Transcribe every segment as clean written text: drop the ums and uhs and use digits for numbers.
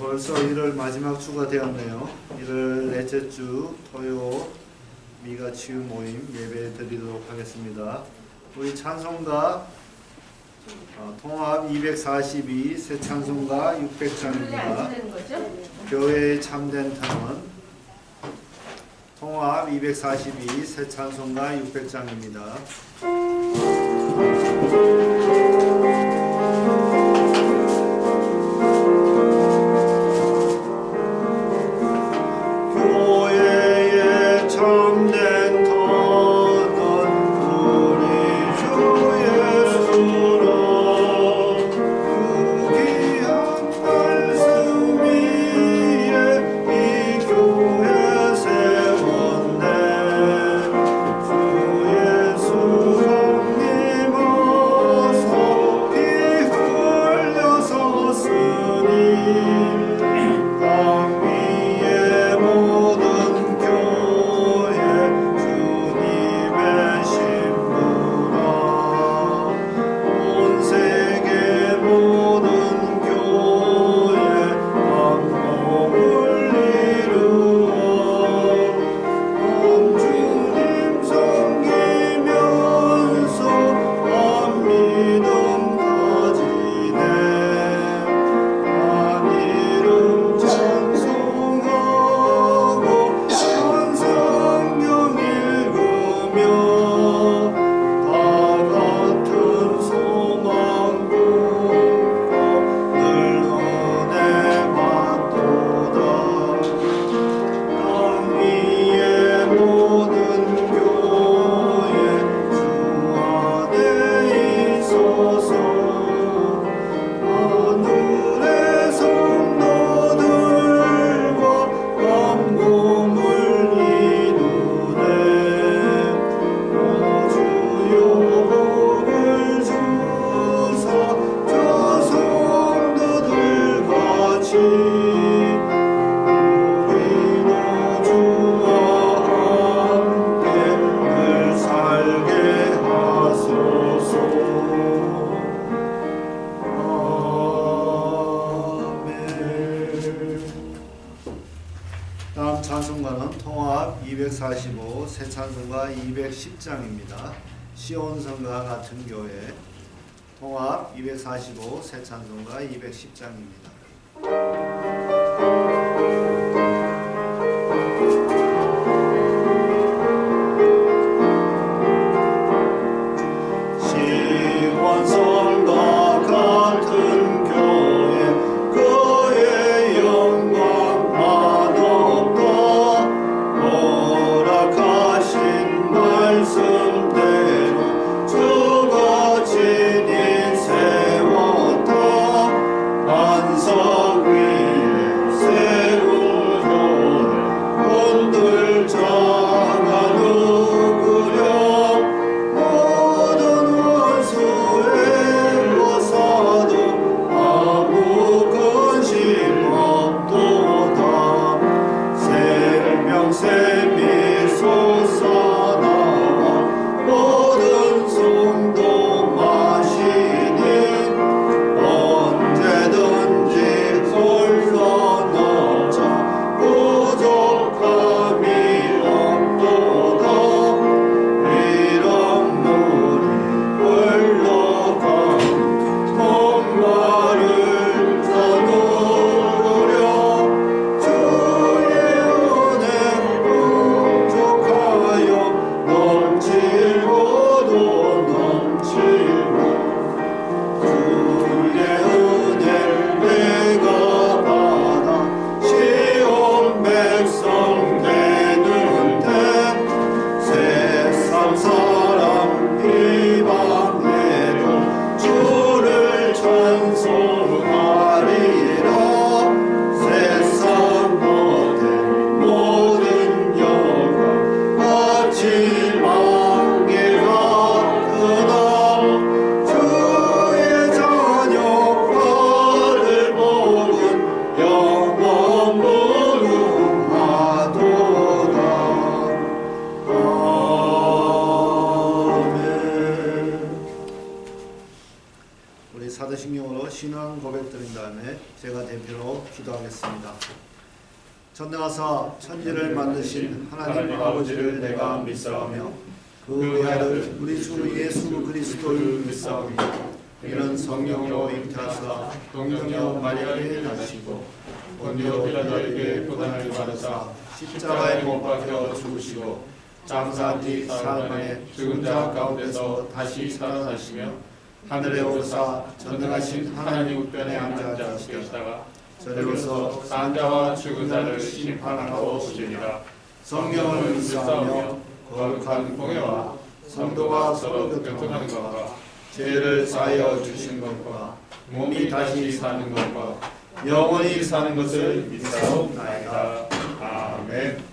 벌써 1월 마지막 주가 되었네요. 1월 넷째 주 토요 미가 치유 모임 예배 드리도록 하겠습니다. 우리 찬송가 통합 242 새 찬송가 600장입니다. 교회의 참된 탐은 통합 242 새 찬송가 600장입니다. 다음 찬송가는 통합 245 새 찬송가 210장입니다. 시온성과 같은 교회 통합 245 새 찬송가 210장입니다. 주가 친히 세웠다. 이름으로 기도하겠습니다. 전능하사 천지를 만드신 하나님 아버지를 내가 믿사오며 그 외아들 우리 주 예수 그리스도를 믿사오니 이는 성령으로 잉태하사 동정녀 마리아에 나시고 본디오 빌라도에게 고난을 받으사 십자가에 못 박혀 죽으시고 장사한 뒤 사흘 만에 죽은 자 가운데서 다시 살아나시며 하늘에 오르사 전능하신 하나님 우편에 앉아 계시다가 저리로서 산 자와 죽은 자를 심판하러 오시리라. 성령을 믿사오며 거룩한 공회와 성도가 서로 교통하는 것과 죄를 사하여 주신 것과 몸이 다시 사는 것과 영원히 사는 것을 믿사옵나이다. 아멘.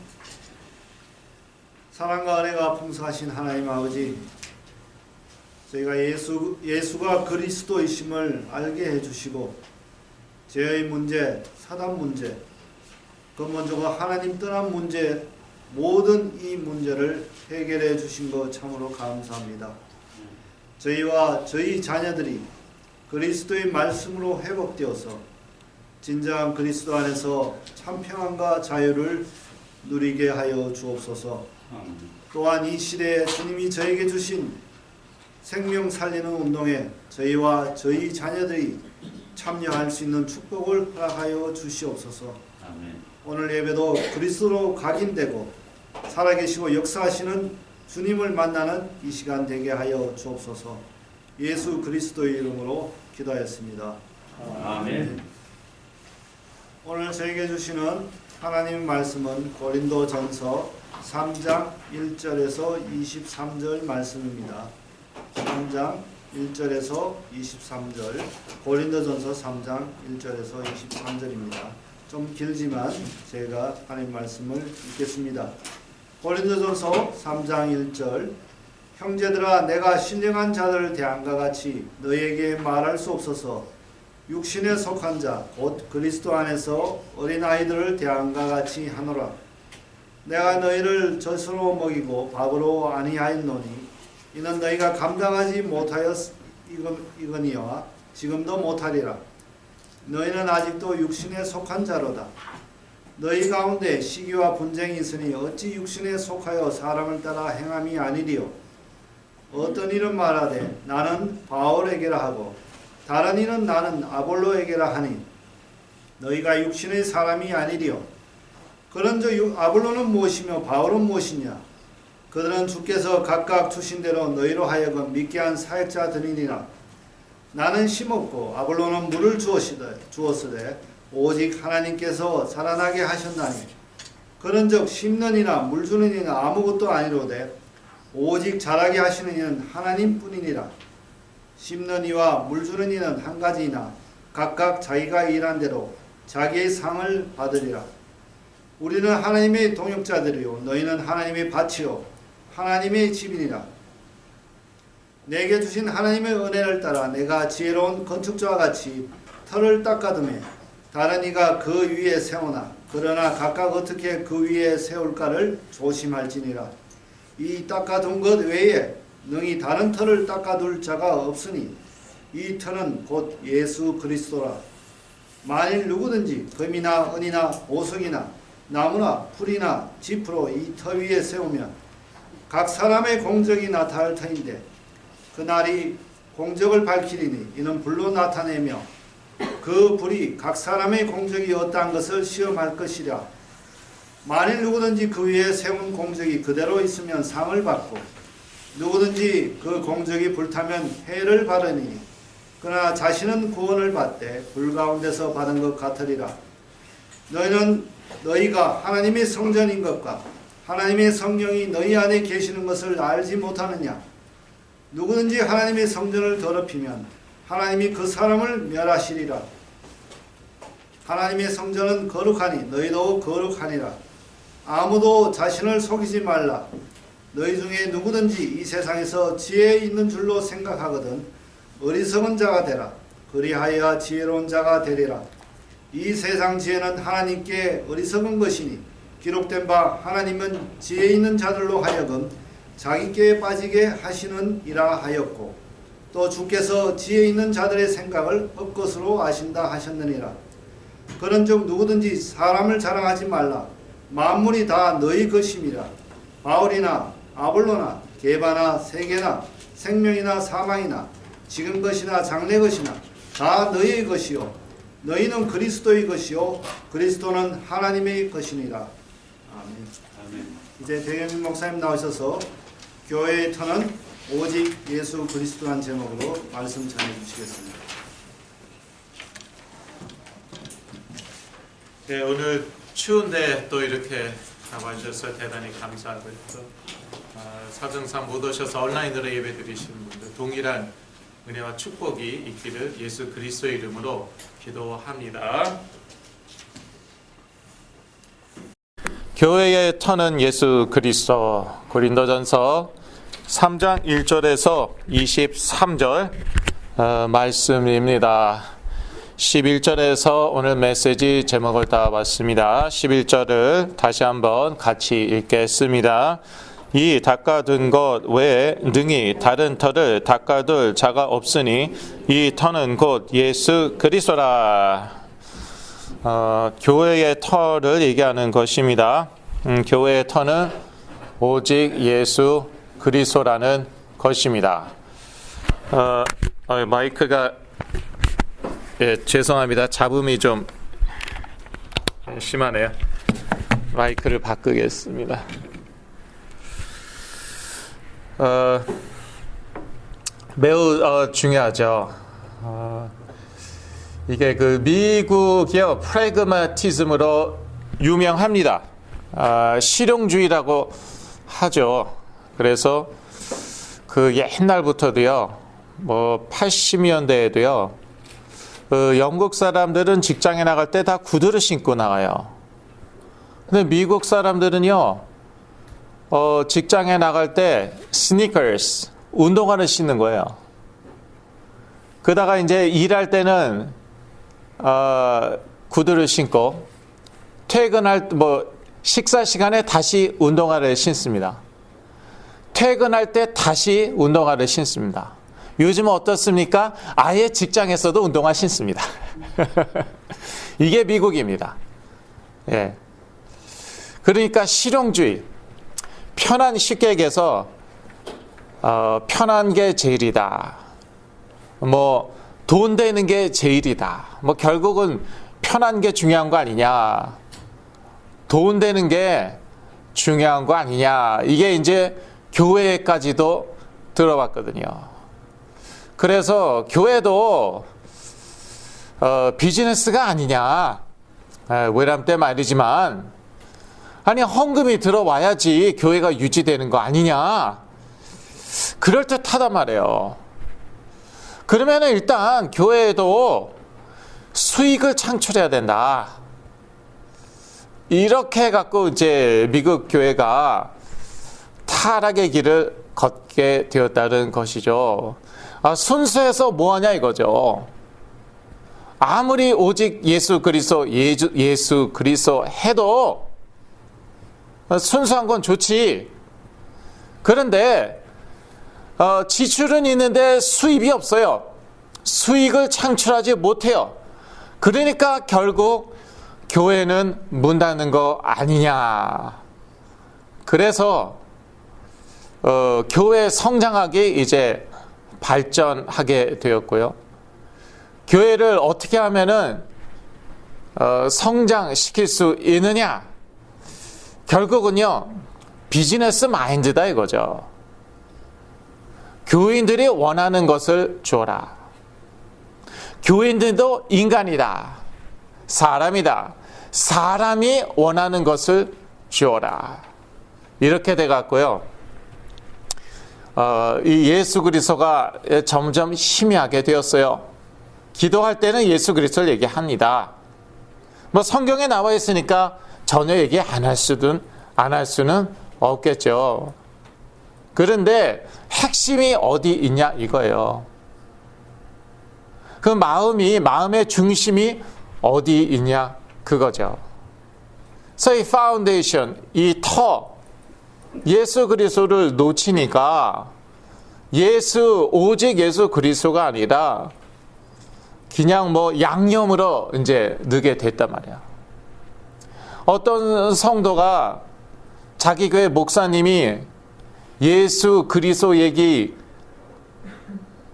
사랑과 은혜가 풍성하신 하나님 아버지, 저희가 예수가 그리스도이심을 알게 해주시고 죄의 문제, 사단 문제, 그 먼저가 하나님 떠난 문제, 모든 이 문제를 해결해 주신 것 참으로 감사합니다. 저희와 저희 자녀들이 그리스도의 말씀으로 회복되어서 진정한 그리스도 안에서 참 평안과 자유를 누리게 하여 주옵소서. 또한 이 시대에 주님이 저에게 주신 생명 살리는 운동에 저희와 저희 자녀들이 참여할 수 있는 축복을 허락하여 주시옵소서. 아멘. 오늘 예배도 그리스도로 각인되고 살아계시고 역사하시는 주님을 만나는 이 시간 되게 하여 주옵소서. 예수 그리스도의 이름으로 기도하였습니다. 아멘. 오늘 저에게 주시는 하나님의 말씀은 고린도전서 3장 1절에서 23절 말씀입니다. 3장 1절에서 23절, 고린도전서 3장 1절에서 23절입니다. 좀 길지만 제가 하나님 말씀을 읽겠습니다. 고린도전서 3장 1절, 형제들아 내가 신령한 자들을 대함과 같이 너희에게 말할 수 없어서 육신에 속한 자 곧 그리스도 안에서 어린아이들을 대함과 같이 하노라. 내가 너희를 젖으로 먹이고 밥으로 아니하였노니 이는 너희가 감당하지 못하였이거니와 지금도 못하리라. 너희는 아직도 육신에 속한 자로다. 너희 가운데 시기와 분쟁이 있으니 어찌 육신에 속하여 사람을 따라 행함이 아니리요. 어떤 이는 말하되 나는 바울에게라 하고 다른 이는 나는 아볼로에게라 하니 너희가 육신의 사람이 아니리요. 그런즉 아볼로는 무엇이며 바울은 무엇이냐? 그들은 주께서 각각 주신 대로 너희로 하여금 믿게 한 사역자들이니라. 나는 심었고 아볼로는 물을 주었으되 오직 하나님께서 자라나게 하셨나니 그런즉 심는 이나 물 주는 이는 아무것도 아니로되 오직 자라게 하시는 이는 하나님뿐이니라. 심는 이와 물 주는 이는 한 가지이나 각각 자기가 일한 대로 자기의 상을 받으리라. 우리는 하나님의 동역자들이요 너희는 하나님의 밭이요 하나님의 집이니라. 내게 주신 하나님의 은혜를 따라 내가 지혜로운 건축자와 같이 터를 닦아두매 다른 이가 그 위에 세우나 그러나 각각 어떻게 그 위에 세울까를 조심할지니라. 이 닦아둔 것 외에 능히 다른 터를 닦아둘 자가 없으니 이 터는 곧 예수 그리스도라. 만일 누구든지 금이나 은이나 보석이나 나무나 풀이나 짚으로 이 터 위에 세우면 각 사람의 공적이 나타날 터인데 그날이 공적을 밝히리니 이는 불로 나타내며 그 불이 각 사람의 공적이 어떠한 것을 시험할 것이라. 만일 누구든지 그 위에 세운 공적이 그대로 있으면 상을 받고 누구든지 그 공적이 불타면 해를 받으니 그러나 자신은 구원을 받되 불 가운데서 받은 것 같으리라. 너희가 하나님의 성전인 것과 하나님의 성령이 너희 안에 계시는 것을 알지 못하느냐? 누구든지 하나님의 성전을 더럽히면 하나님이 그 사람을 멸하시리라. 하나님의 성전은 거룩하니 너희도 거룩하니라. 아무도 자신을 속이지 말라. 너희 중에 누구든지 이 세상에서 지혜 있는 줄로 생각하거든 어리석은 자가 되라. 그리하여 지혜로운 자가 되리라. 이 세상 지혜는 하나님께 어리석은 것이니 기록된 바 하나님은 지혜 있는 자들로 하여금 자기께 빠지게 하시는 이라 하였고 또 주께서 지혜 있는 자들의 생각을 헛것으로 아신다 하셨느니라. 그런즉 누구든지 사람을 자랑하지 말라. 만물이 다 너희 것임이라. 바울이나 아볼로나 게바나 세계나 생명이나 사망이나 지금 것이나 장래 것이나 다 너희의 것이요 너희는 그리스도의 것이요 그리스도는 하나님의 것이니라. 아멘. 이제 대경민 목사님 나오셔서 교회의 터는 오직 예수 그리스도란 제목으로 말씀 전해 주시겠습니다. 네, 오늘 추운데 또 이렇게 나와주셔서 대단히 감사하고요. 또 사정상 못 오셔서 온라인으로 예배 드리시는 분들 동일한 은혜와 축복이 있기를 예수 그리스도의 이름으로 기도합니다. 교회의 터는 예수 그리스도. 고린도전서 3장 1절에서 23절 말씀입니다. 11절에서 오늘 메시지 제목을 따봤습니다. 11절을 다시 한번 같이 읽겠습니다. 이 닦아둔 것 외에 능히 다른 터를 닦아둘 자가 없으니 이 터는 곧 예수 그리스도라. 교회의 터를 얘기하는 것입니다. 교회의 터는 오직 예수 그리스도라는 것입니다. 마이크가 죄송합니다. 잡음이 좀 심하네요. 마이크를 바꾸겠습니다. 매우 중요하죠. 이게 그 미국의 프래그마티즘으로 유명합니다. 실용주의라고 하죠. 그래서 그 옛날부터도요, 뭐 80년대에도요, 영국 사람들은 직장에 나갈 때 다 구두를 신고 나가요. 근데 미국 사람들은요, 직장에 나갈 때 스니커스, 운동화를 신는 거예요. 그러다가 이제 일할 때는 구두를 신고 퇴근할 식사 시간에 다시 운동화를 신습니다. 퇴근할 때 다시 운동화를 신습니다. 요즘은 어떻습니까? 아예 직장에서도 운동화 신습니다. 이게 미국입니다. 예. 그러니까 실용주의, 쉽게 얘기해서 편한 게 제일이다. 돈 되는 게 제일이다. 결국은 편한 게 중요한 거 아니냐. 돈 되는 게 중요한 거 아니냐. 이게 이제 교회까지도 들어봤거든요. 그래서 교회도 비즈니스가 아니냐. 외람 때 말이지만, 아니 헌금이 들어와야지 교회가 유지되는 거 아니냐. 그럴듯하단 말이에요. 그러면 일단 교회에도 수익을 창출해야 된다. 이렇게 해갖고 이제 미국 교회가 타락의 길을 걷게 되었다는 것이죠. 순수해서 뭐하냐 이거죠. 아무리 오직 예수 그리스도 해도 순수한 건 좋지. 그런데 지출은 있는데 수입이 없어요. 수익을 창출하지 못해요. 그러니까 결국 교회는 문 닫는 거 아니냐. 그래서 교회 성장하기 이제 발전하게 되었고요. 교회를 어떻게 하면은 성장시킬 수 있느냐? 결국은요, 비즈니스 마인드다 이거죠. 교인들이 원하는 것을 주어라. 교인들도 인간이다. 사람이다. 사람이 원하는 것을 주어라. 이렇게 돼갖고요. 이 예수 그리스도가 점점 희미하게 되었어요. 기도할 때는 예수 그리스도를 얘기합니다. 성경에 나와 있으니까 전혀 얘기 안 할 수는 없겠죠. 그런데 핵심이 어디 있냐 이거예요. 그 마음의 중심이 어디 있냐 그거죠. 그래서 이 파운데이션, 이 터, 예수 그리스도를 놓치니까 오직 예수 그리스도가 아니라 그냥 뭐 양념으로 이제 넣게 됐단 말이야. 어떤 성도가 자기 교회 목사님이 예수 그리스도 얘기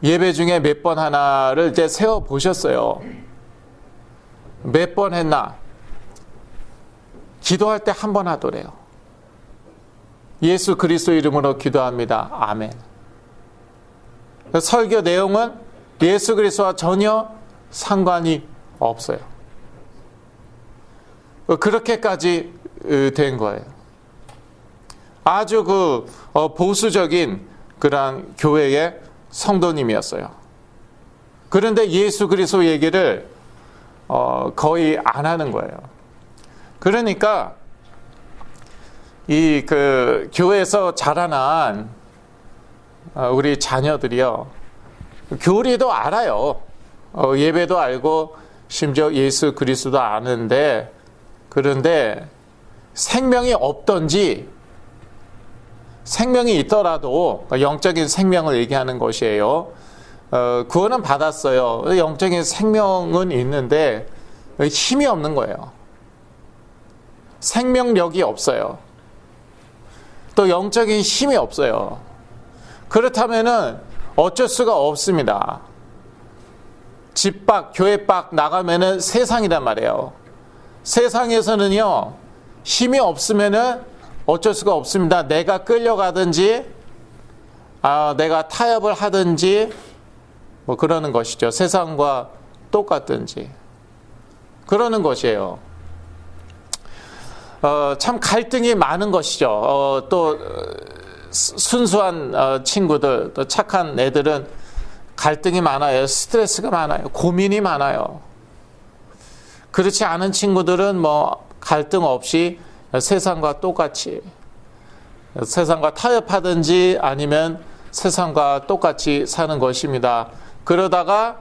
예배 중에 몇 번 하나를 이제 세워 보셨어요. 몇 번 했나? 기도할 때 한 번 하더래요. 예수 그리스도 이름으로 기도합니다. 아멘. 설교 내용은 예수 그리스도와 전혀 상관이 없어요. 그렇게까지 된 거예요. 아주 보수적인 그런 교회의 성도님이었어요. 그런데 예수 그리스도 얘기를 거의 안 하는 거예요. 그러니까 이 교회에서 자라난 우리 자녀들이요, 교리도 알아요. 예배도 알고 심지어 예수 그리스도도 아는데, 그런데 생명이 없던지, 생명이 있더라도 영적인 생명을 얘기하는 것이에요. 구원은 받았어요. 영적인 생명은 있는데 힘이 없는 거예요. 생명력이 없어요. 또 영적인 힘이 없어요. 그렇다면은 어쩔 수가 없습니다. 집 밖, 교회 밖 나가면은 세상이란 말이에요. 세상에서는요, 힘이 없으면은 어쩔 수가 없습니다. 내가 끌려가든지, 내가 타협을 하든지, 뭐 그러는 것이죠. 세상과 똑같든지. 그러는 것이에요. 참 갈등이 많은 것이죠. 또 순수한 친구들, 또 착한 애들은 갈등이 많아요. 스트레스가 많아요. 고민이 많아요. 그렇지 않은 친구들은 뭐 갈등 없이 세상과 똑같이, 세상과 타협하든지 아니면 세상과 똑같이 사는 것입니다. 그러다가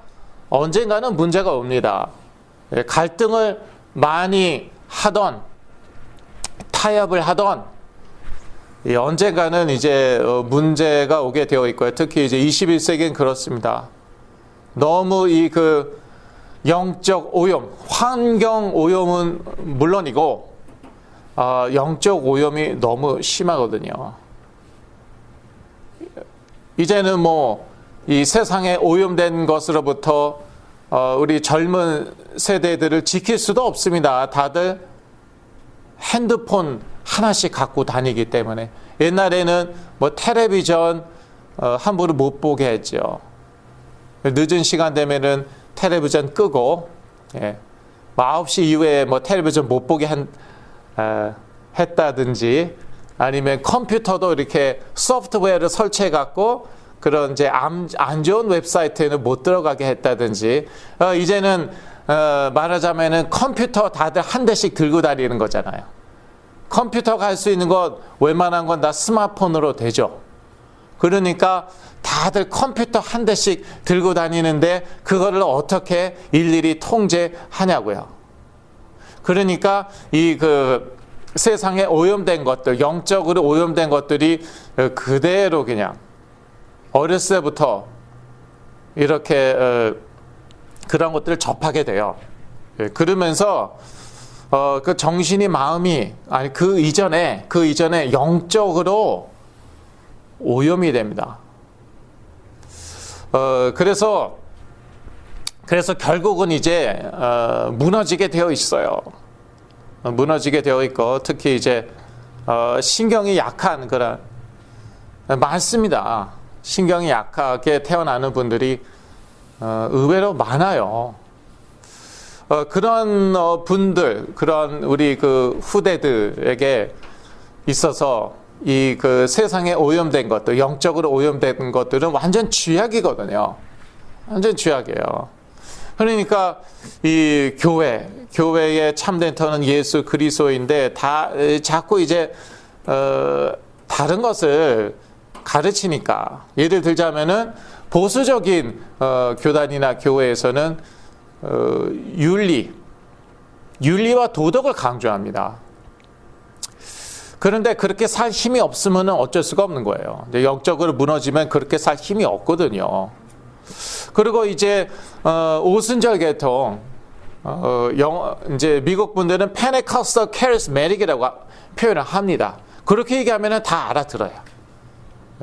언젠가는 문제가 옵니다. 갈등을 많이 하던, 타협을 하던, 언젠가는 이제 문제가 오게 되어 있고요. 특히 이제 21세기는 그렇습니다. 너무 영적 오염, 환경 오염은 물론이고, 영적 오염이 너무 심하거든요. 이제는 뭐 이 세상에 오염된 것으로부터 우리 젊은 세대들을 지킬 수도 없습니다. 다들 핸드폰 하나씩 갖고 다니기 때문에. 옛날에는 뭐 텔레비전 함부로 못 보게 했죠. 늦은 시간 되면은 텔레비전 끄고, 9시 이후에 뭐 텔레비전 못 보게 했다든지, 아니면 컴퓨터도 이렇게 소프트웨어를 설치해 갖고 그런 이제 안 좋은 웹사이트에는 못 들어가게 했다든지, 이제는 말하자면은 컴퓨터 다들 한 대씩 들고 다니는 거잖아요. 컴퓨터가 할 수 있는 것 웬만한 건 다 스마트폰으로 되죠. 그러니까 다들 컴퓨터 한 대씩 들고 다니는데 그거를 어떻게 일일이 통제하냐고요. 그러니까 세상에 오염된 것들, 영적으로 오염된 것들이 그대로 그냥 어렸을 때부터 이렇게 그런 것들을 접하게 돼요. 그러면서 그 정신이, 마음이, 아니 그 이전에 영적으로 오염이 됩니다. 그래서 결국은 이제 무너지게 되어 있어요. 무너지게 되어 있고, 특히 이제 신경이 약한 그런, 많습니다. 신경이 약하게 태어나는 분들이 의외로 많아요. 그런 분들, 그런 우리 후대들에게 있어서 이 세상에 오염된 것들, 영적으로 오염된 것들은 완전 쥐약이거든요. 완전 쥐약이에요. 그러니까 이 교회의 참된 터는 예수 그리스도인데 자꾸 이제 다른 것을 가르치니까, 예를 들자면은 보수적인 교단이나 교회에서는 윤리와 도덕을 강조합니다. 그런데 그렇게 살 힘이 없으면 어쩔 수가 없는 거예요. 영적으로 무너지면 그렇게 살 힘이 없거든요. 그리고 이제 오순절 계통, 이제 미국 분들은 Pentecostal Charismatic이라고 표현을 합니다. 그렇게 얘기하면 다 알아들어요.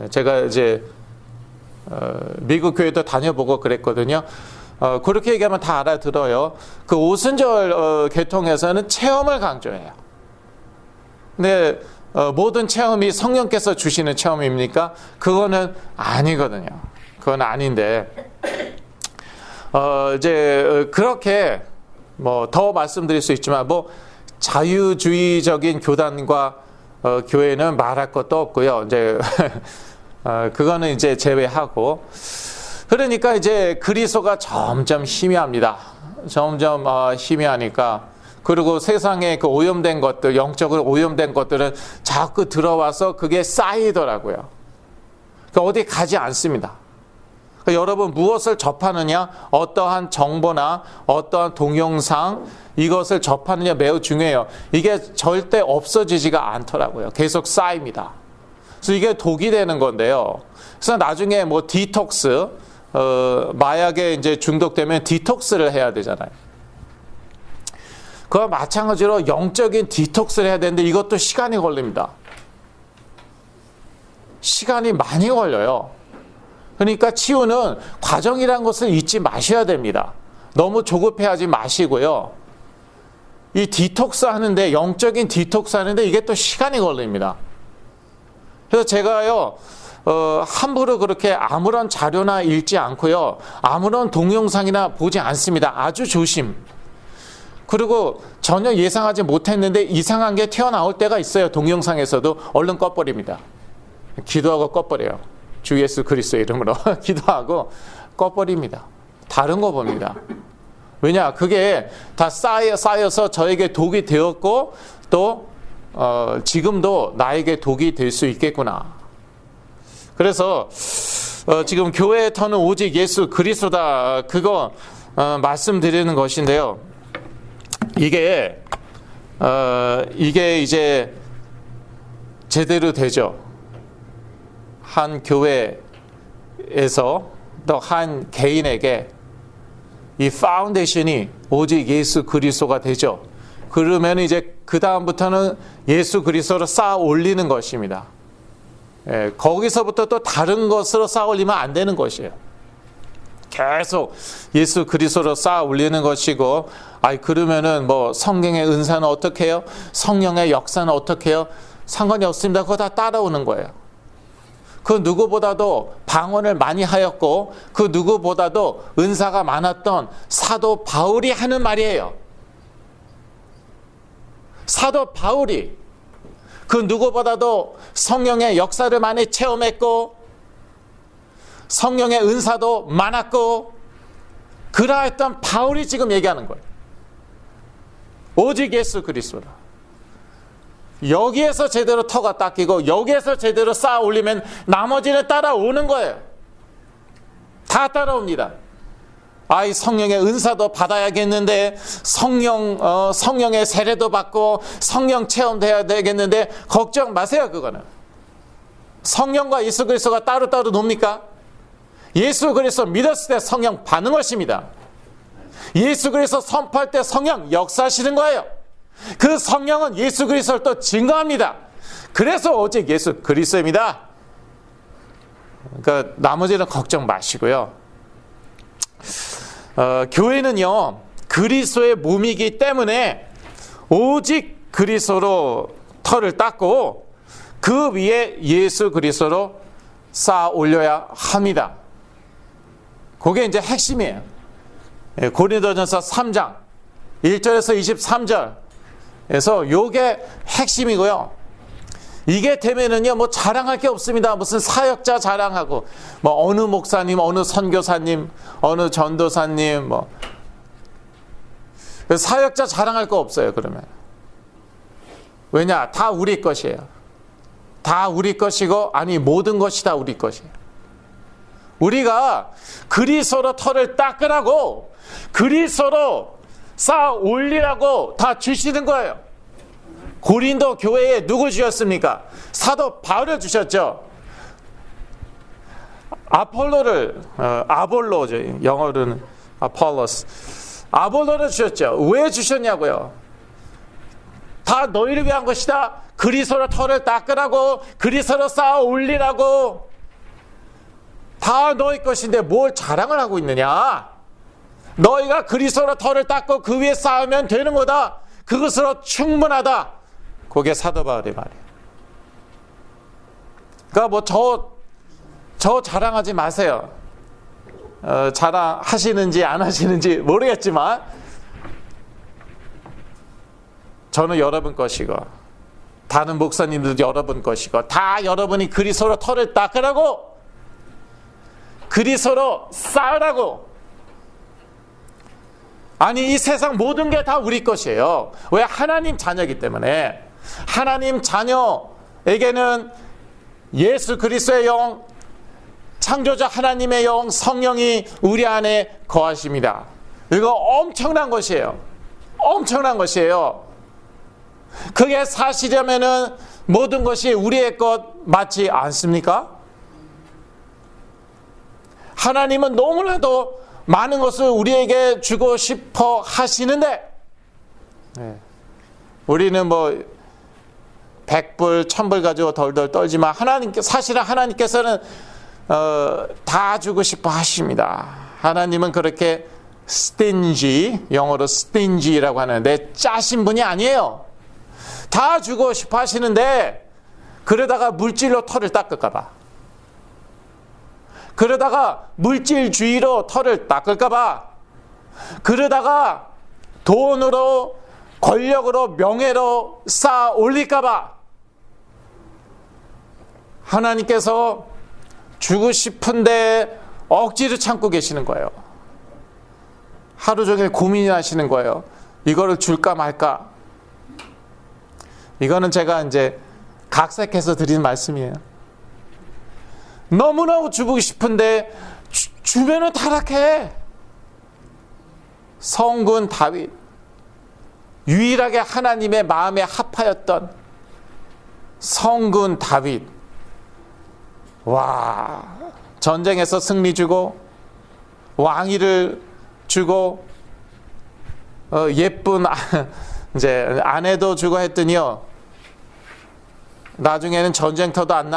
제가 이제 미국 교회도 다녀보고 그랬거든요. 그렇게 얘기하면 다 알아들어요. 그 오순절 계통에서는 체험을 강조해요. 근데 모든 체험이 성령께서 주시는 체험입니까? 그거는 아니거든요. 그건 아닌데, 이제 그렇게 뭐 더 말씀드릴 수 있지만, 뭐 자유주의적인 교단과 교회는 말할 것도 없고요. 이제 그거는 이제 제외하고, 그러니까 이제 그리스도가 점점 희미합니다. 점점 희미하니까, 그리고 세상에 그 오염된 것들, 영적으로 오염된 것들은 자꾸 들어와서 그게 쌓이더라고요. 그러니까 어디 가지 않습니다. 그러니까 여러분 무엇을 접하느냐, 어떠한 정보나 어떠한 동영상, 이것을 접하느냐 매우 중요해요. 이게 절대 없어지지가 않더라고요. 계속 쌓입니다. 그래서 이게 독이 되는 건데요. 그래서 나중에 뭐 디톡스, 마약에 이제 중독되면 디톡스를 해야 되잖아요. 그와 마찬가지로 영적인 디톡스를 해야 되는데 이것도 시간이 걸립니다. 시간이 많이 걸려요. 그러니까 치유는 과정이라는 것을 잊지 마셔야 됩니다. 너무 조급해하지 마시고요. 이 디톡스 하는데, 영적인 디톡스 하는데 이게 또 시간이 걸립니다. 그래서 제가요, 함부로 그렇게 아무런 자료나 읽지 않고요, 아무런 동영상이나 보지 않습니다. 아주 조심. 그리고 전혀 예상하지 못했는데 이상한 게 튀어나올 때가 있어요. 동영상에서도 얼른 꺼버립니다. 기도하고 꺼버려요. 주 예수 그리스도의 이름으로 기도하고 꺼버립니다. 다른 거 봅니다. 왜냐? 그게 다 쌓여서 저에게 독이 되었고, 또 지금도 나에게 독이 될 수 있겠구나. 그래서 지금 교회의 터는 오직 예수 그리스도다. 그거 말씀드리는 것인데요. 이게 이제 제대로 되죠. 한 교회에서 또 한 개인에게 이 파운데이션이 오직 예수 그리스도가 되죠. 그러면 이제 그 다음부터는 예수 그리스도로 쌓아 올리는 것입니다. 거기서부터 또 다른 것으로 쌓아 올리면 안 되는 것이에요. 계속 예수 그리스도로 쌓아 올리는 것이고, 그러면은 뭐 성령의 은사는 어떻게 해요? 성령의 역사는 어떻게 해요? 상관이 없습니다. 그거 다 따라오는 거예요. 그 누구보다도 방언을 많이 하였고, 그 누구보다도 은사가 많았던 사도 바울이 하는 말이에요. 사도 바울이 그 누구보다도 성령의 역사를 많이 체험했고, 성령의 은사도 많았고, 그러했던 바울이 지금 얘기하는 거예요. 오직 예수 그리스도다. 여기에서 제대로 터가 닦이고 여기에서 제대로 쌓아 올리면 나머지는 따라오는 거예요. 다 따라옵니다. 이 성령의 은사도 받아야겠는데, 성령의 세례도 받고 성령 체험도 해야 되겠는데, 걱정 마세요. 그거는 성령과 예수 그리스도가 따로따로 놉니까? 예수 그리스도 믿었을 때 성령 받는 것입니다. 예수 그리스도 선포할 때 성령 역사하시는 거예요. 그 성령은 예수 그리스도를 또 증거합니다. 그래서 오직 예수 그리스도입니다. 그러니까 나머지는 걱정 마시고요. 교회는요, 그리스도의 몸이기 때문에 오직 그리스도로 터를 닦고 그 위에 예수 그리스도로 쌓아 올려야 합니다. 그게 이제 핵심이에요. 고린도전서 3장 1절에서 23절에서 요게 핵심이고요. 이게 되면은요, 뭐 자랑할 게 없습니다. 무슨 사역자 자랑하고, 뭐 어느 목사님, 어느 선교사님, 어느 전도사님, 뭐 사역자 자랑할 거 없어요. 그러면 왜냐? 다 우리 것이에요. 다 우리 것이고, 모든 것이 다 우리 것이에요. 우리가 그리스도로 터를 닦으라고, 그리스도로 쌓아 올리라고 다 주시는 거예요. 고린도 교회에 누구 주셨습니까? 사도 바울을 주셨죠. 아폴로를 아볼로죠. 영어로는 아폴로스. 아볼로를 주셨죠. 왜 주셨냐고요? 다 너희를 위한 것이다. 그리스도로 털을 닦으라고, 그리스도로 쌓아 올리라고. 다 너희 것인데 뭘 자랑을 하고 있느냐? 너희가 그리스도로 털을 닦고 그 위에 쌓으면 되는 거다. 그것으로 충분하다. 그게 사도 바울의 말이에요. 그러니까 뭐 저 자랑하지 마세요. 자랑하시는지 안 하시는지 모르겠지만 저는 여러분 것이고 다른 목사님들도 여러분 것이고 다 여러분이 그리스도로 털을 닦으라고, 그리스도로 쌓으라고. 아니, 이 세상 모든 게 다 우리 것이에요. 왜? 하나님 자녀이기 때문에. 하나님 자녀에게는 예수 그리스도의 영, 창조자 하나님의 영, 성령이 우리 안에 거하십니다. 이거 엄청난 것이에요. 엄청난 것이에요. 그게 사실이라면은 모든 것이 우리의 것 맞지 않습니까? 하나님은 너무나도 많은 것을 우리에게 주고 싶어 하시는데, 우리는 뭐 100불, 1000불 가지고 덜덜 떨지만 사실은 하나님께서는 다 주고 싶어 하십니다. 하나님은 그렇게 stingy, 영어로 stingy라고 하는데 짜신 분이 아니에요. 다 주고 싶어 하시는데 그러다가 물질로 털을 닦을까 봐, 그러다가 물질주의로 털을 닦을까 봐, 그러다가 돈으로, 권력으로, 명예로 쌓아 올릴까 봐 하나님께서 주고 싶은데 억지로 참고 계시는 거예요. 하루 종일 고민하시는 거예요. 이거를 줄까 말까. 이거는 제가 이제 각색해서 드리는 말씀이에요. 너무너무 주고 싶은데 주면은 타락해. 성군 다윗, 유일하게 하나님의 마음에 합하였던 성군 다윗, 와, 전쟁에서 승리 주고 왕위를 주고 예쁜 이제 아내도 주고 했더니요, 나중에는 전쟁터도 안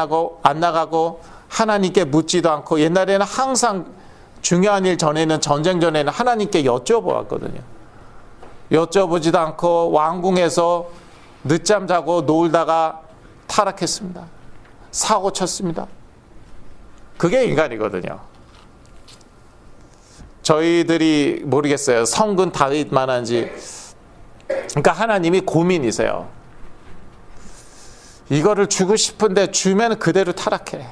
나가고 하나님께 묻지도 않고, 옛날에는 항상 중요한 일 전에는, 전쟁 전에는 하나님께 여쭤보았거든요. 여쭤보지도 않고 왕궁에서 늦잠 자고 놀다가 타락했습니다. 사고 쳤습니다. 그게 인간이거든요. 저희들이 모르겠어요. 성군 다윗만한지. 그러니까 하나님이 고민이세요. 이거를 주고 싶은데 주면 그대로 타락해.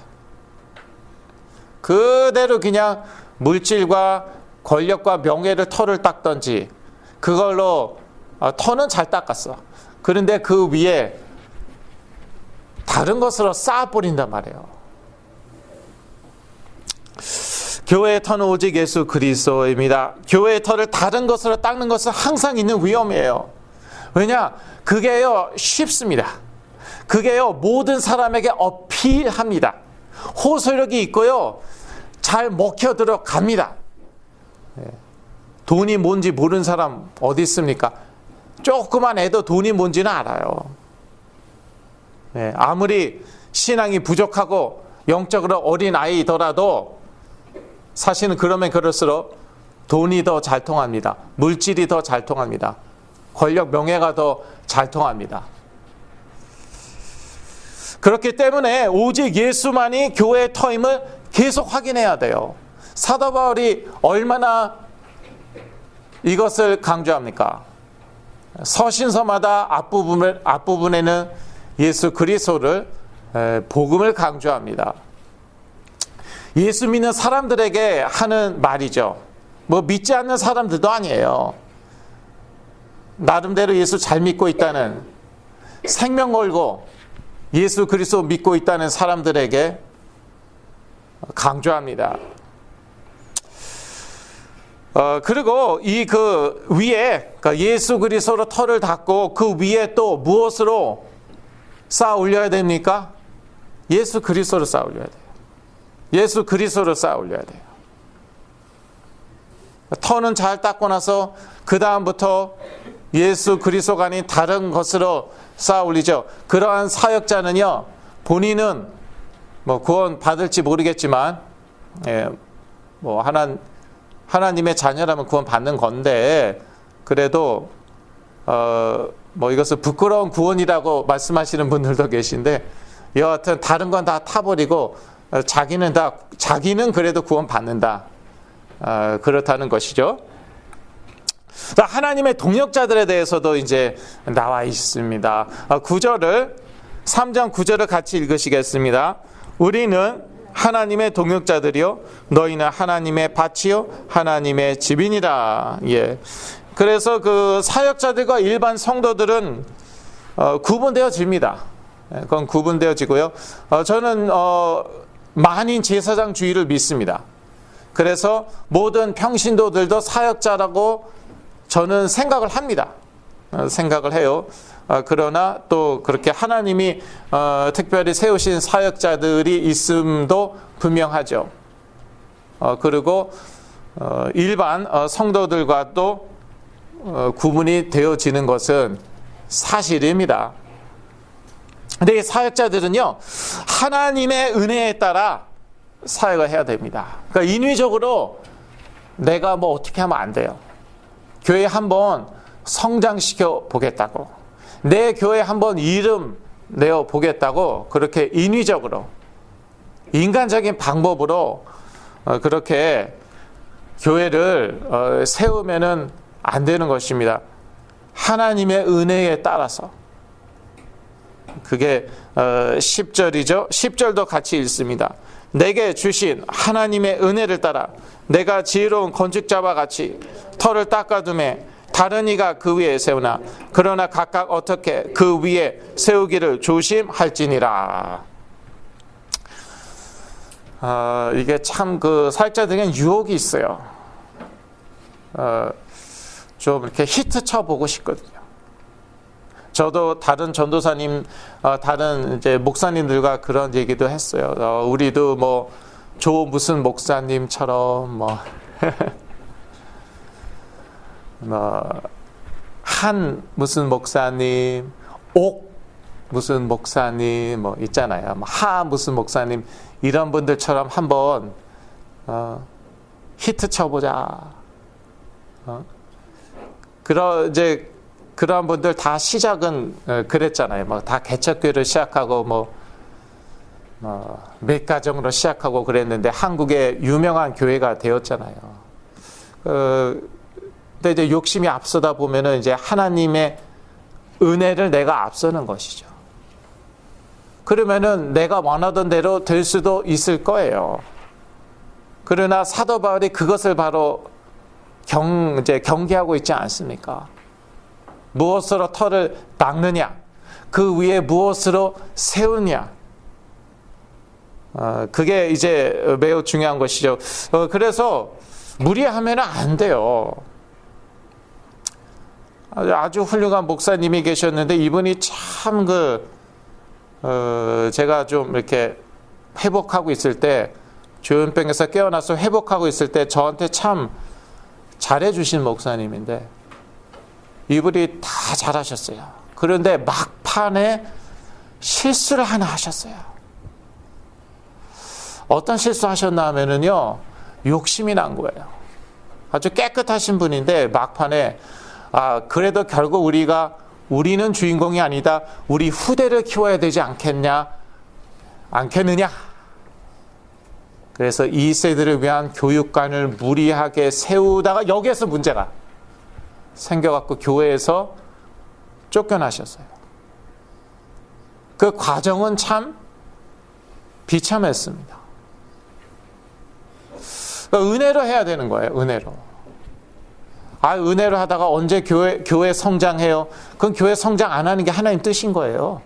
그대로 그냥 물질과 권력과 명예를 털을 닦던지, 그걸로 터는 잘 닦았어. 그런데 그 위에 다른 것으로 쌓아버린단 말이에요. 교회의 터는 오직 예수 그리스도입니다. 교회의 터를 다른 것으로 닦는 것은 항상 있는 위험이에요. 왜냐? 그게요 쉽습니다. 그게요 모든 사람에게 어필합니다. 호소력이 있고요 잘 먹혀 들어갑니다. 돈이 뭔지 모르는 사람 어디 있습니까? 조그만 애도 돈이 뭔지는 알아요. 아무리 신앙이 부족하고 영적으로 어린 아이더라도 사실은 그러면 그럴수록 돈이 더 잘 통합니다. 물질이 더 잘 통합니다. 권력, 명예가 더 잘 통합니다. 그렇기 때문에 오직 예수만이 교회의 터임을 계속 확인해야 돼요. 사도 바울이 얼마나 이것을 강조합니까? 서신서마다 앞부분에는 예수 그리스도를, 복음을 강조합니다. 예수 믿는 사람들에게 하는 말이죠. 뭐 믿지 않는 사람들도 아니에요. 나름대로 예수 잘 믿고 있다는, 생명 걸고 예수 그리스도 믿고 있다는 사람들에게 강조합니다. 그리고 이 그 위에, 그러니까 예수 그리스도로 터를 닦고 그 위에 또 무엇으로 쌓아 올려야 됩니까? 예수 그리스도를 쌓아 올려야 돼요. 예수 그리스도를 쌓아 올려야 돼요. 터는 잘 닦고 나서 그 다음부터 예수 그리스도가 아닌 다른 것으로 쌓아 올리죠. 그러한 사역자는요, 본인은 뭐 구원 받을지 모르겠지만, 뭐 하나님의 자녀라면 구원 받는 건데, 그래도 뭐 이것을 부끄러운 구원이라고 말씀하시는 분들도 계신데, 여하튼 다른 건 다 타버리고 자기는 그래도 구원 받는다. 그렇다는 것이죠. 하나님의 동역자들에 대해서도 이제 나와 있습니다. 3장 9절을 같이 읽으시겠습니다. 우리는 하나님의 동역자들이요, 너희는 하나님의 밭이요, 하나님의 집이니라. 예. 그래서 그 사역자들과 일반 성도들은 구분되어집니다. 그건 구분되어지고요. 저는 만인 제사장주의를 믿습니다. 그래서 모든 평신도들도 사역자라고 저는 생각을 합니다. 생각을 해요. 그러나 또 그렇게 하나님이 특별히 세우신 사역자들이 있음도 분명하죠. 그리고 일반 성도들과도 구분이 되어지는 것은 사실입니다. 근데 이 사역자들은요, 하나님의 은혜에 따라 사역을 해야 됩니다. 그러니까 인위적으로 내가 뭐 어떻게 하면 안 돼요. 교회 한번 성장시켜 보겠다고, 내 교회 한번 이름 내어 보겠다고 그렇게 인위적으로 인간적인 방법으로 그렇게 교회를 세우면은 안 되는 것입니다. 하나님의 은혜에 따라서. 그게 10절이죠. 10절도 같이 읽습니다. 내게 주신 하나님의 은혜를 따라 내가 지혜로운 건축자와 같이 터를 닦아두매 다른 이가 그 위에 세우나 그러나 각각 어떻게 그 위에 세우기를 조심할지니라. 이게 참 그 사역자들에게는 유혹이 있어요. 좀 이렇게 히트 쳐보고 싶거든요. 저도 다른 전도사님, 다른 이제 목사님들과 그런 얘기도 했어요. 우리도 뭐 조 무슨 목사님처럼 한 무슨 목사님, 옥 무슨 목사님 뭐 있잖아요. 하 무슨 목사님 이런 분들처럼 한번 히트 쳐보자. 그러한 분들 다 시작은 그랬잖아요. 다 개척교회를 시작하고 몇 가정으로 시작하고 그랬는데 한국의 유명한 교회가 되었잖아요. 근데 이제 욕심이 앞서다 보면은 이제 하나님의 은혜를 내가 앞서는 것이죠. 그러면은 내가 원하던 대로 될 수도 있을 거예요. 그러나 사도 바울이 그것을 바로 이제 경계하고 있지 않습니까? 무엇으로 터를 닦느냐, 그 위에 무엇으로 세우냐, 그게 이제 매우 중요한 것이죠. 그래서 무리하면 안 돼요. 아주 훌륭한 목사님이 계셨는데 이분이 참 제가 좀 이렇게 회복하고 있을 때, 조현병에서 깨어나서 회복하고 있을 때 저한테 참 잘해주신 목사님인데 이분이 다 잘하셨어요. 그런데 막판에 실수를 하나 하셨어요. 어떤 실수 하셨나 하면은요, 욕심이 난 거예요. 아주 깨끗하신 분인데 막판에 그래도 결국 우리는 주인공이 아니다. 우리 후대를 키워야 되지 않겠느냐. 그래서 2세들을 위한 교육관을 무리하게 세우다가 여기에서 문제가 생겨갖고 교회에서 쫓겨나셨어요. 그 과정은 참 비참했습니다. 은혜로 해야 되는 거예요. 은혜로. 은혜로 하다가 언제 교회 성장해요? 그건 교회 성장 안 하는 게 하나님 뜻인 거예요.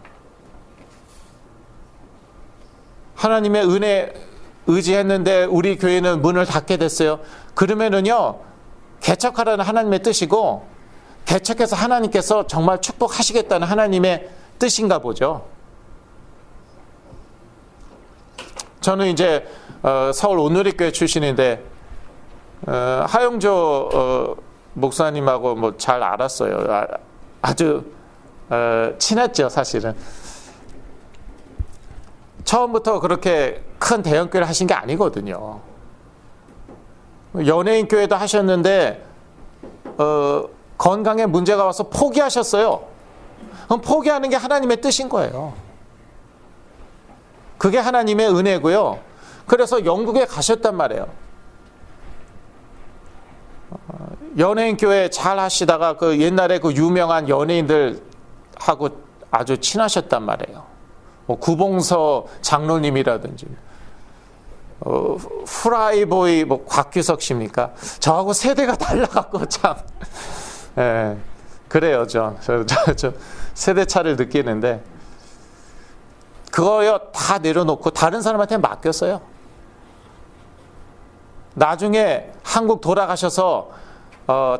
하나님의 은혜 의지했는데 우리 교회는 문을 닫게 됐어요. 그러면은요, 개척하라는 하나님의 뜻이고, 개척해서 하나님께서 정말 축복하시겠다는 하나님의 뜻인가 보죠. 저는 이제 서울 온누리교회 출신인데 하영조 목사님하고 뭐 잘 알았어요. 아주 친했죠, 사실은. 처음부터 그렇게 큰 대형교회를 하신 게 아니거든요. 연예인 교회도 하셨는데 건강에 문제가 와서 포기하셨어요. 그럼 포기하는 게 하나님의 뜻인 거예요. 그게 하나님의 은혜고요. 그래서 영국에 가셨단 말이에요. 연예인 교회 잘 하시다가 그 옛날에 그 유명한 연예인들하고 아주 친하셨단 말이에요. 뭐 구봉서 장로님이라든지 후라이보이 뭐 곽규석 씨입니까? 저하고 세대가 달라갖고 참 그래요. 저 세대 차를 느끼는데 그거요 다 내려놓고 다른 사람한테 맡겼어요. 나중에 한국 돌아가셔서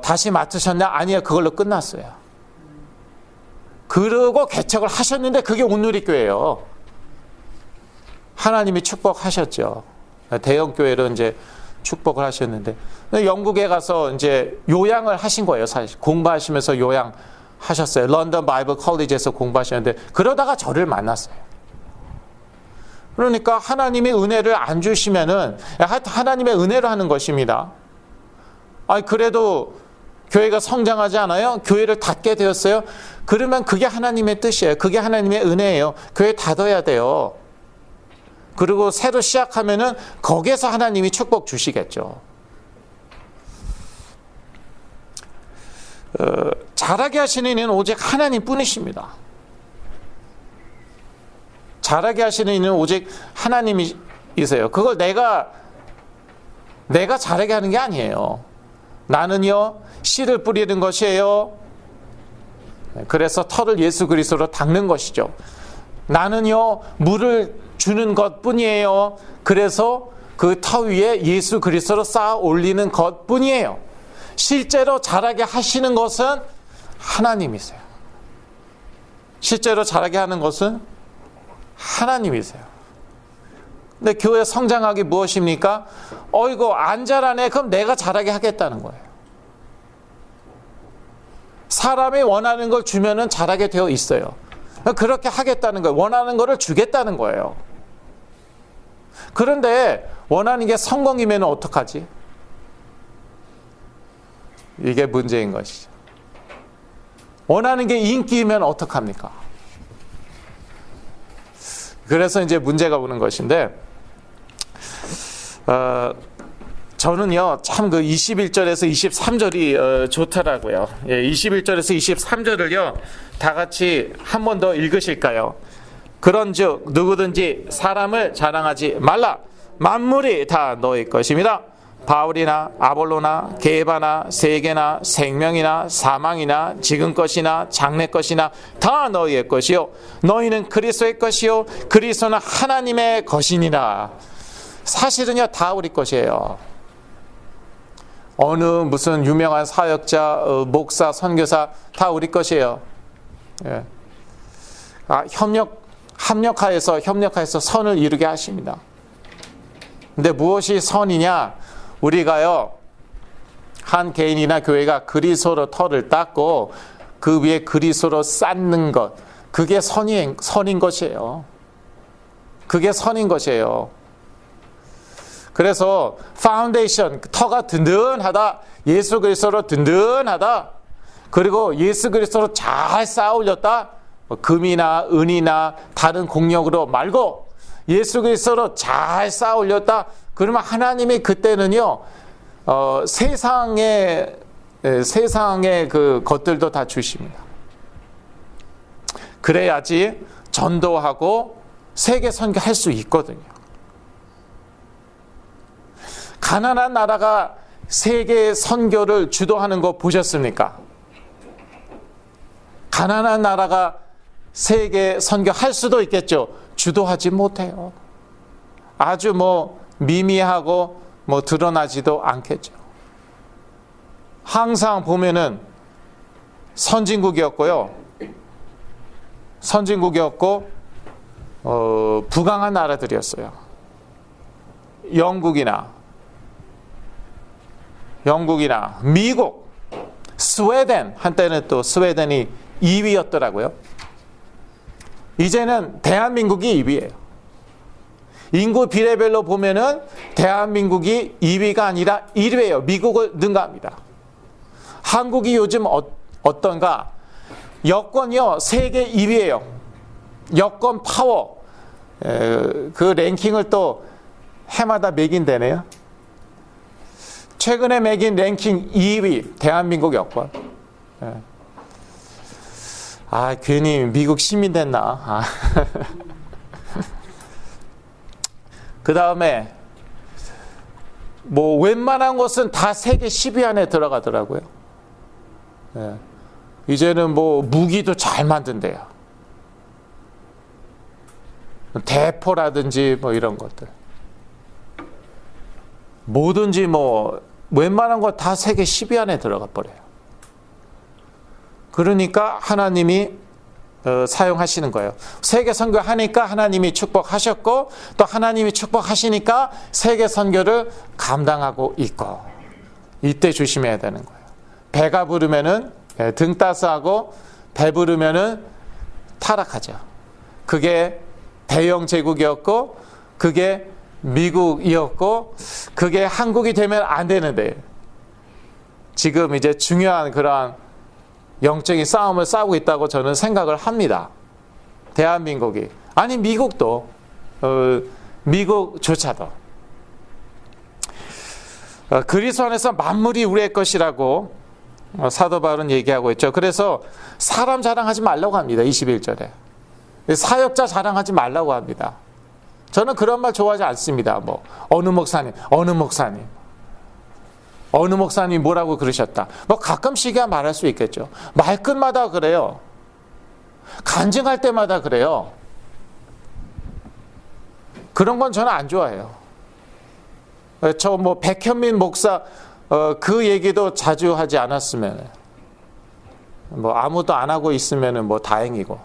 다시 맡으셨냐? 아니요, 그걸로 끝났어요. 그러고 개척을 하셨는데 그게 온누리교회예요. 하나님이 축복하셨죠. 대형 교회로 이제 축복을 하셨는데 영국에 가서 이제 요양을 하신 거예요. 사실 공부하시면서 요양하셨어요. 런던 바이블 컬리지에서 공부하셨는데 그러다가 저를 만났어요. 그러니까 하나님의 은혜를 안 주시면은 하나님의 은혜로 하는 것입니다. 그래도 교회가 성장하지 않아요? 교회를 닫게 되었어요? 그러면 그게 하나님의 뜻이에요. 그게 하나님의 은혜예요. 교회 닫아야 돼요. 그리고 새로 시작하면은 거기에서 하나님이 축복 주시겠죠. 잘하게 하시는 이는 오직 하나님 뿐이십니다. 잘하게 하시는 이는 오직 하나님이세요. 그걸 내가 잘하게 하는 게 아니에요. 나는요 씨를 뿌리는 것이에요. 그래서 털을 예수 그리스도로 닦는 것이죠. 나는요 물을 주는 것뿐이에요. 그래서 그 터 위에 예수 그리스도로 쌓아 올리는 것뿐이에요. 실제로 잘하게 하시는 것은 하나님이세요. 실제로 잘하게 하는 것은 하나님이세요. 근데 교회 성장하기 무엇입니까? 이거 안 잘하네. 그럼 내가 잘하게 하겠다는 거예요. 사람이 원하는 걸 주면은 잘하게 되어 있어요. 그렇게 하겠다는 거예요. 원하는 거를 주겠다는 거예요. 그런데 원하는 게 성공이면 어떡하지? 이게 문제인 것이죠. 원하는 게 인기이면 어떡합니까? 그래서 이제 문제가 오는 것인데 저는요 참 그 21절에서 23절이 좋더라고요. 21절에서 23절을요 다 같이 한 번 더 읽으실까요? 그런즉 누구든지 사람을 자랑하지 말라. 만물이 다 너희 것입니다. 바울이나 아볼로나 게바나 세계나 생명이나 사망이나 지금 것이나 장래 것이나 다 너희의 것이요 너희는 그리스도의 것이요 그리스도는 하나님의 것이니라. 사실은요 다 우리 것이에요. 어느 무슨 유명한 사역자, 목사, 선교사 다 우리 것이에요. 협력하여서 선을 이루게 하십니다. 근데 무엇이 선이냐? 우리가요 한 개인이나 교회가 그리스도로 털을 닦고 그 위에 그리스도로 쌓는 것, 그게 선인 것이에요. 그게 선인 것이에요. 그래서 파운데이션, 터가 든든하다, 예수 그리스도로 든든하다, 그리고 예수 그리스도로 잘 쌓아 올렸다, 금이나 은이나 다른 공력으로 말고 예수 그리스도로 잘 쌓아 올렸다. 그러면 하나님이 그때는요 세상의 그 것들도 다 주십니다. 그래야지 전도하고 세계 선교할 수 있거든요. 가난한 나라가 세계 선교를 주도하는 거 보셨습니까? 가난한 나라가 세계 선교할 수도 있겠죠. 주도하지 못해요. 아주 미미하고 드러나지도 않겠죠. 항상 보면은 선진국이었고 부강한 나라들이었어요. 영국이나 미국, 스웨덴, 한때는 또 스웨덴이 2위였더라고요. 이제는 대한민국이 2위예요. 인구 비례별로 보면은 대한민국이 2위가 아니라 1위예요. 미국을 능가합니다. 한국이 요즘 어떤가? 여권이요, 세계 2위예요. 여권 파워. 그 랭킹을 또 해마다 매긴대네요. 최근에 매긴 랭킹 2위, 대한민국 여권. 괜히 미국 시민 됐나? 그 다음에 뭐 웬만한 것은 다 세계 10위 안에 들어가더라고요. 이제는 뭐 무기도 잘 만든대요. 대포라든지 뭐 이런 것들. 뭐든지 뭐 웬만한 거 다 세계 10위 안에 들어가 버려요. 그러니까 하나님이 사용하시는 거예요. 세계 선교 하니까 하나님이 축복하셨고, 또 하나님이 축복하시니까 세계 선교를 감당하고 있고, 이때 조심해야 되는 거예요. 배가 부르면은 등 따스하고 배 부르면은 타락하죠. 그게 대영 제국이었고, 그게 미국이었고, 그게 한국이 되면 안 되는데, 지금 이제 중요한 그러한 영적인 싸움을 싸우고 있다고 저는 생각을 합니다. 대한민국이. 아니, 미국도, 미국조차도. 그리스도 안에서 만물이 우리의 것이라고 사도 바울은 얘기하고 있죠. 그래서 사람 자랑하지 말라고 합니다. 21절에. 사역자 자랑하지 말라고 합니다. 저는 그런 말 좋아하지 않습니다. 뭐 어느 목사님 뭐라고 그러셨다. 뭐 가끔씩이야 말할 수 있겠죠. 말끝마다 그래요. 간증할 때마다 그래요. 그런 건 저는 안 좋아해요. 저 뭐 백현민 목사 그 얘기도 자주 하지 않았으면, 뭐 아무도 안 하고 있으면은 뭐 다행이고,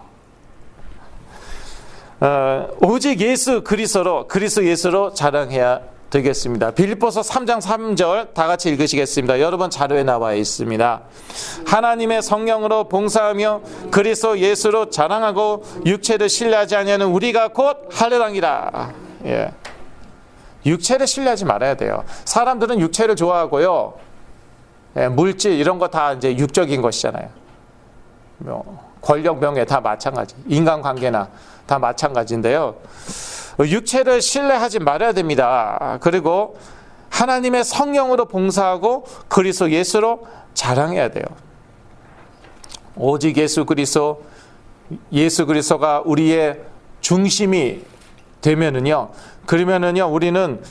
오직 예수 그리스도 예수로 자랑해야 되겠습니다. 빌립보서 3장 3절 다 같이 읽으시겠습니다. 여러분 자료에 나와 있습니다. 하나님의 성령으로 봉사하며 그리스도 예수로 자랑하고 육체를 신뢰하지 아니하는 우리가 곧 할례당이라. 예. 육체를 신뢰하지 말아야 돼요. 사람들은 육체를 좋아하고요. 예, 물질 이런 거 다 이제 육적인 것이잖아요. 권력, 명예 다 마찬가지. 인간관계나 다 마찬가지인데요. 육체를 신뢰하지 말아야 됩니다. 그리고 하나님의 성령으로 봉사하고 그리스도 예수로 자랑해야 돼요. 오직 예수 그리스도가 우리의 중심이 되면은요, 그러면은요, 우리는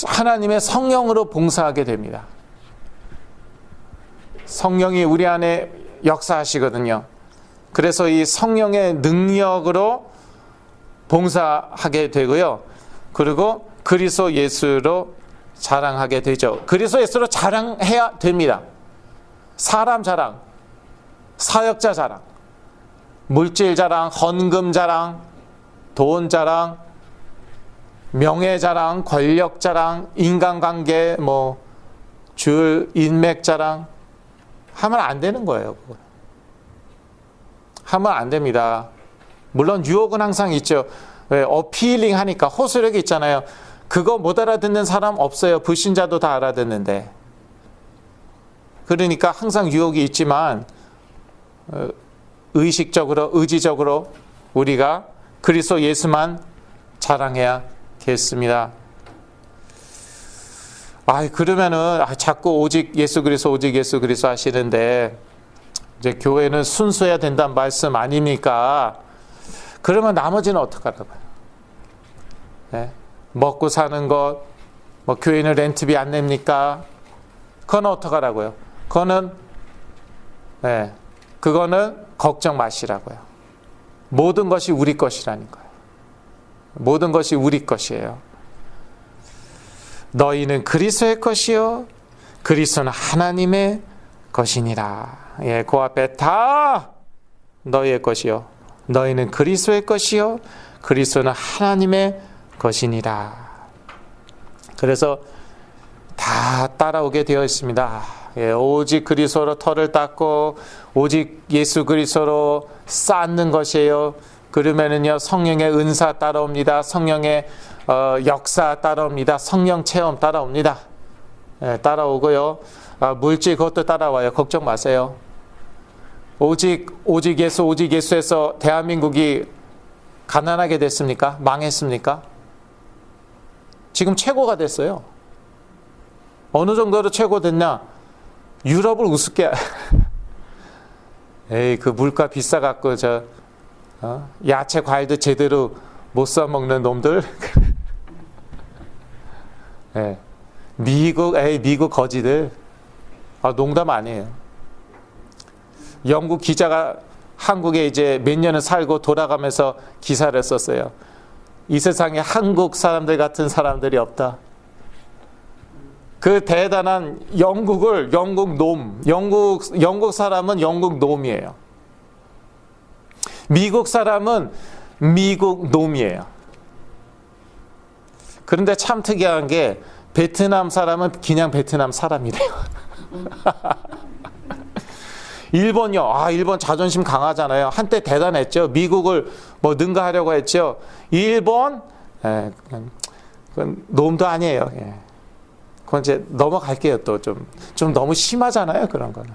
하나님의 성령으로 봉사하게 됩니다. 성령이 우리 안에 역사하시거든요. 그래서 이 성령의 능력으로 봉사하게 되고요. 그리고 그리스도 예수로 자랑하게 되죠. 그리스도 예수로 자랑해야 됩니다. 사람 자랑, 사역자 자랑, 물질 자랑, 헌금 자랑, 돈 자랑, 명예 자랑, 권력 자랑, 인간관계, 줄 인맥 자랑 하면 안 되는 거예요. 하면 안 됩니다. 물론 유혹은 항상 있죠. 왜? 어피링 하니까 호소력이 있잖아요. 그거 못 알아듣는 사람 없어요. 불신자도 다 알아듣는데. 그러니까 항상 유혹이 있지만 의식적으로, 의지적으로 우리가 그리스도 예수만 자랑해야겠습니다. 그러면은 자꾸 오직 예수 그리스도 하시는데, 이제 교회는 순수해야 된다는 말씀 아닙니까? 그러면 나머지는 어떡하라고요? 네? 먹고 사는 것, 교회는 렌트비 안 냅니까? 그건 어떡하라고요? 그거는 걱정 마시라고요. 모든 것이 우리 것이라는 거예요. 모든 것이 우리 것이에요. 너희는 그리스도의 것이요 그리스도는 하나님의 것이니라. 예, 그 앞에 다 너희의 것이요 너희는 그리스도의 것이요 그리스도는 하나님의 것이니라. 그래서 다 따라오게 되어 있습니다. 예, 오직 그리스도로 털을 닦고 오직 예수 그리스도로 쌓는 것이에요. 그러면은요 성령의 은사 따라옵니다. 성령의 역사 따라옵니다. 성령 체험 따라옵니다. 예, 따라오고요. 물질 그것도 따라와요. 걱정 마세요. 오직 예수에서 대한민국이 가난하게 됐습니까? 망했습니까? 지금 최고가 됐어요. 어느 정도로 최고 됐냐? 유럽을 우습게 에이 그 물가 비싸갖고 야채 과일도 제대로 못 사 먹는 놈들. 예. 미국 거지들. 농담 아니에요. 영국 기자가 한국에 이제 몇 년을 살고 돌아가면서 기사를 썼어요. 이 세상에 한국 사람들 같은 사람들이 없다. 그 대단한 영국 사람은 영국 놈이에요. 미국 사람은 미국 놈이에요. 그런데 참 특이한 게 베트남 사람은 그냥 베트남 사람이래요. 일본요. 일본 자존심 강하잖아요. 한때 대단했죠. 미국을 뭐 능가하려고 했죠. 일본, 그건 놈도 아니에요. 예. 그건 이제 넘어갈게요. 또 좀 너무 심하잖아요. 그런 거는.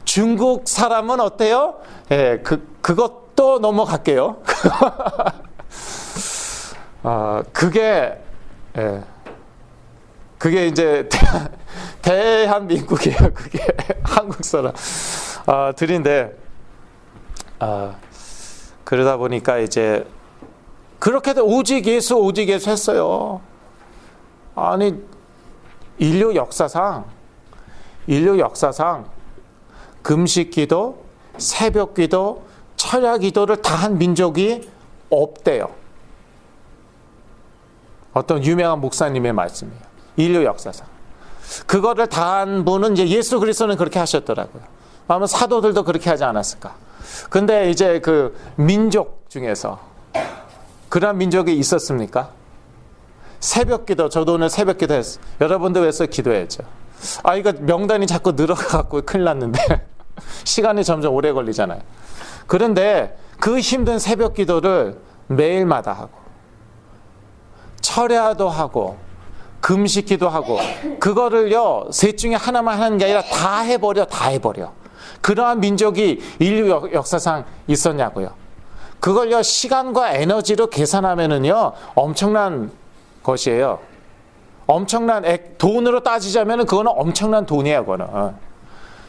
중국 사람은 어때요? 예, 그것도 넘어갈게요. 그게 이제 대한민국이에요. 그게 한국 사람 들인데 그러다 보니까 이제 그렇게도 오직 예수 했어요. 아니 인류 역사상 금식기도, 새벽기도, 철야기도를 다 한 민족이 없대요. 어떤 유명한 목사님의 말씀이에요. 인류 역사상. 그거를 다 한 분은 이제 예수 그리스도는 그렇게 하셨더라고요. 아마 사도들도 그렇게 하지 않았을까. 근데 이제 그 민족 중에서 그런 민족이 있었습니까? 새벽기도, 저도 오늘 새벽기도 했어요. 여러분도 왜서 기도했죠? 이거 명단이 자꾸 늘어가고 큰일 났는데 시간이 점점 오래 걸리잖아요. 그런데 그 힘든 새벽기도를 매일마다 하고 철야도 하고 금식기도 하고 그거를요 셋 중에 하나만 하는 게 아니라 다 해버려. 그러한 민족이 인류 역사상 있었냐고요. 그걸요 시간과 에너지로 계산하면은요 엄청난 것이에요. 엄청난 돈으로 따지자면은 그거는 엄청난 돈이에요. 그거는.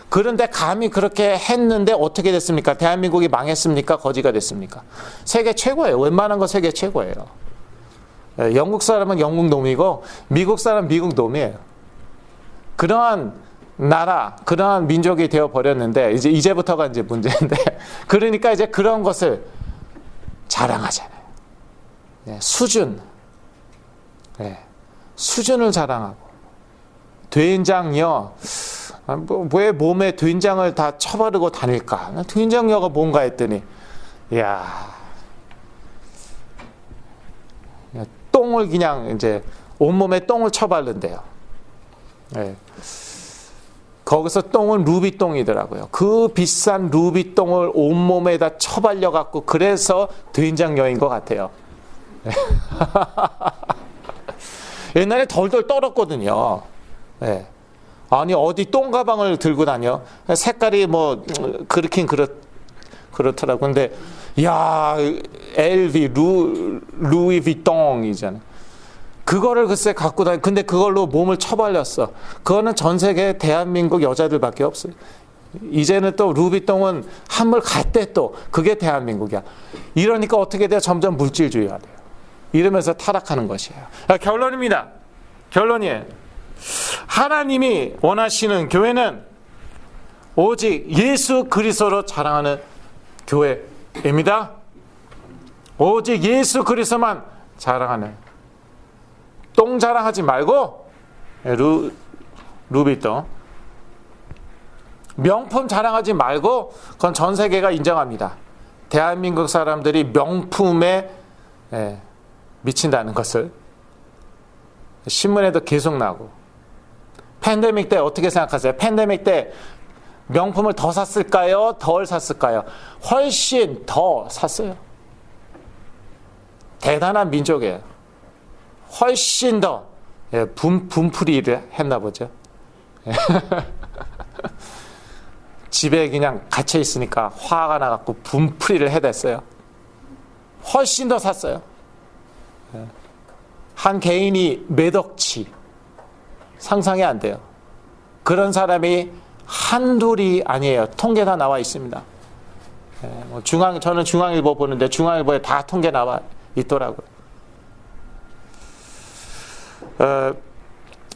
그런데 감히 그렇게 했는데 어떻게 됐습니까? 대한민국이 망했습니까? 거지가 됐습니까? 세계 최고예요. 웬만한 거 세계 최고예요. 영국 사람은 영국 놈이고 미국 사람은 미국 놈이에요. 그러한 나라, 그러한 민족이 되어 버렸는데 이제부터가 이제 문제인데 그러니까 이제 그런 것을 자랑하잖아요. 수준을 자랑하고 된장요. 왜 몸에 된장을 다 쳐바르고 다닐까? 된장녀가 뭔가 했더니 똥을 그냥 이제 온몸에 똥을 쳐바른대요. 거기서 똥은 루비똥이더라고요. 그 비싼 루비똥을 온몸에다 쳐발려갖고 그래서 된장녀인 것 같아요. 옛날에 덜덜 떨었거든요. 아니 어디 똥 가방을 들고 다녀? 색깔이 뭐 그렇긴 그렇더라고. 근데 LV 루이 비통이잖아. 그거를 글쎄 갖고 다니. 근데 그걸로 몸을 쳐발렸어. 그거는 전 세계 대한민국 여자들밖에 없어요. 이제는 또 루비통은 한물 갈 때 또 그게 대한민국이야. 이러니까 어떻게 돼요? 점점 물질주의가 돼요. 이러면서 타락하는 것이에요. 결론입니다. 결론이에요. 하나님이 원하시는 교회는 오직 예수 그리스도로 자랑하는 교회입니다. 오직 예수 그리스도만 자랑하는. 똥 자랑하지 말고 루비똥 명품 자랑하지 말고 그건 전 세계가 인정합니다. 대한민국 사람들이 명품에 미친다는 것을 신문에도 계속 나오고. 팬데믹 때 어떻게 생각하세요? 팬데믹 때 명품을 더 샀을까요? 덜 샀을까요? 훨씬 더 샀어요. 대단한 민족이에요. 훨씬 더 분풀이를 했나 보죠. 집에 그냥 갇혀 있으니까 화가 나갖고 분풀이를 해댔어요. 훨씬 더 샀어요. 한 개인이 몇 억치 상상이 안 돼요. 그런 사람이 한둘이 아니에요. 통계 다 나와 있습니다. 저는 중앙일보 보는데 중앙일보에 다 통계 나와 있더라고요.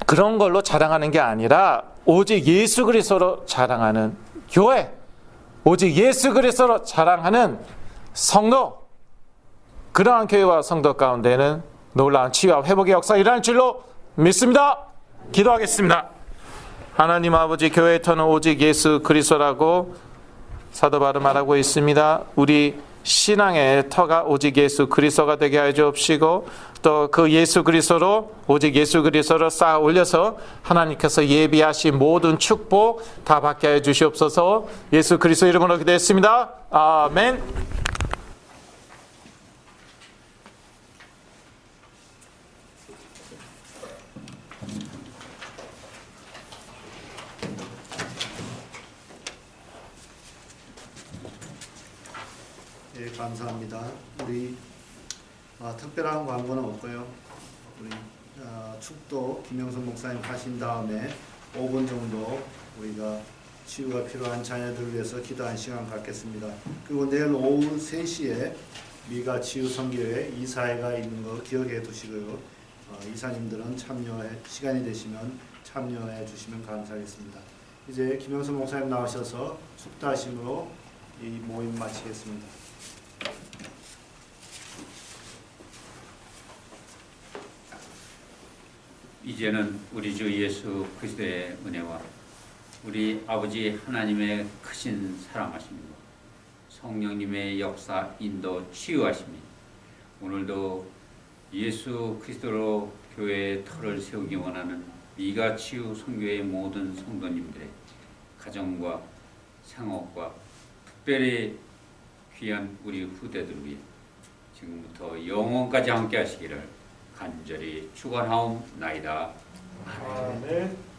그런 걸로 자랑하는 게 아니라 오직 예수 그리스도로 자랑하는 교회, 오직 예수 그리스도로 자랑하는 성도, 그러한 교회와 성도 가운데는 놀라운 치유와 회복의 역사가 일어날 줄로 믿습니다. 기도하겠습니다. 하나님 아버지, 교회의 터는 오직 예수 그리스도라고 사도 바울은 말하고 있습니다. 우리 신앙의 터가 오직 예수 그리스도가 되게 하여 주옵시고, 또 그 예수 그리스도로 오직 예수 그리스도로 쌓아 올려서 하나님께서 예비하신 모든 축복 다 받게 하여 주시옵소서. 예수 그리스도 이름으로 기도했습니다. 아멘. 예, 감사합니다. 우리 특별한 광고는 없고요. 우리 축도 김영선 목사님 하신 다음에 5분 정도 우리가 치유가 필요한 자녀들을 위해서 기도한 시간 갖겠습니다. 그리고 내일 오후 3시에 미가 치유 선교회 이사회가 있는 거 기억해 두시고요. 이사님들은 시간이 되시면 참여해 주시면 감사하겠습니다. 이제 김영선 목사님 나오셔서 축도하심으로 이 모임 마치겠습니다. 이제는 우리 주 예수 그리스도의 은혜와 우리 아버지 하나님의 크신 사랑하심과 성령님의 역사, 인도, 치유하심이 오늘도 예수 그리스도로 교회의 터를 세우기 원하는 미가 치유 선교의 모든 성도님들의 가정과 생업과 특별히 귀한 우리 후대들 위해 지금부터 영원까지 함께 하시기를 간절히 축원하옵나이다. 아멘.